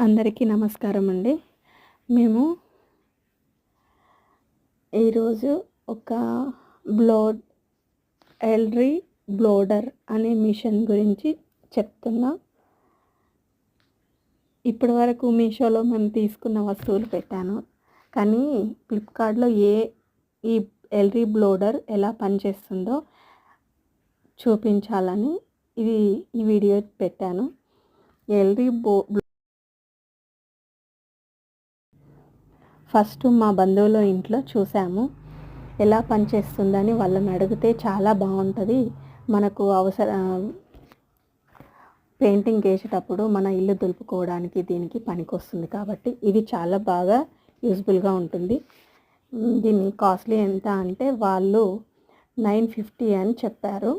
అందరికీ నమస్కారం అండి. మేము ఈరోజు ఒక బ్లోడ్ ఎల్రీ బ్లోడర్ అనే మిషన్ గురించి చెప్తున్నా. ఇప్పటి వరకు మీషోలో మేము తీసుకున్న వస్తువులు పెట్టాను, కానీ ఫ్లిప్కార్ట్లో ఈ ఎల్రీ బ్లోడర్ ఎలా పనిచేస్తుందో చూపించాలని ఈ వీడియో పెట్టాను. ఎల్రీ ఫస్ట్ మా బంధువుల ఇంట్లో చూసాము, ఎలా పనిచేస్తుందని వాళ్ళని అడిగితే చాలా బాగుంటుంది, మనకు పెయింటింగ్ వేసేటప్పుడు మన ఇల్లు దులుపుకోవడానికి దీనికి పనికొస్తుంది కాబట్టి ఇది చాలా బాగా యూజ్ఫుల్గా ఉంటుంది. దీని కాస్ట్లీ ఎంత అంటే వాళ్ళు 950 అని చెప్పారు,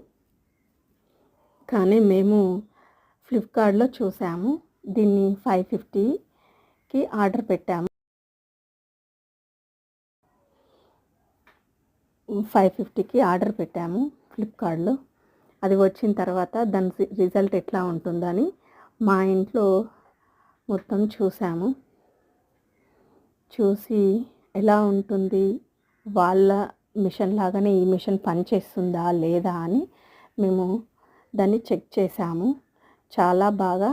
కానీ మేము ఫ్లిప్కార్ట్లో చూసాము, దీన్ని 550కి ఆర్డర్ పెట్టాము. 550కి ఆర్డర్ పెట్టాము ఫ్లిప్కార్ట్లో. అది వచ్చిన తర్వాత దాని రిజల్ట్ ఎట్లా ఉంటుందని మా ఇంట్లో మొత్తం చూసి ఎలా ఉంటుంది, వాళ్ళ మిషన్ లాగానే ఈ మిషన్ పనిచేస్తుందా లేదా అని మేము దాన్ని చెక్ చేసాము. చాలా బాగా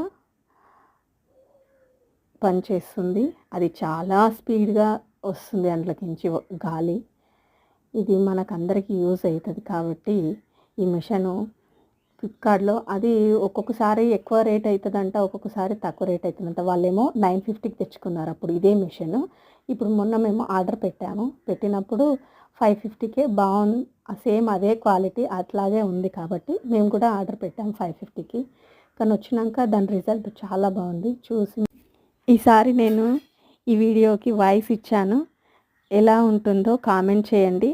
పనిచేస్తుంది, అది చాలా స్పీడ్గా వస్తుంది అందులోకించి గాలి. ఇది మనకందరికీ యూజ్ అవుతుంది కాబట్టి ఈ మిషను ఫ్లిప్కార్ట్లో అది ఒక్కొక్కసారి ఎక్కువ రేట్ అవుతుందంట, ఒక్కొక్కసారి తక్కువ రేట్ అవుతుందంట. వాళ్ళేమో 950కి తెచ్చుకున్నారు అప్పుడు ఇదే మిషన్. ఇప్పుడు మొన్న మేము ఆర్డర్ పెట్టినప్పుడు 550కే బాగుంది, సేమ్ అదే క్వాలిటీ అట్లాగే ఉంది కాబట్టి మేము కూడా ఆర్డర్ పెట్టాము 550కి. కానీ వచ్చినాక దాని రిజల్ట్ చాలా బాగుంది. ఈసారి నేను ఈ వీడియోకి వాయిస్ ఇచ్చాను, ఎలా ఉంటుందో కామెంట్ చేయండి.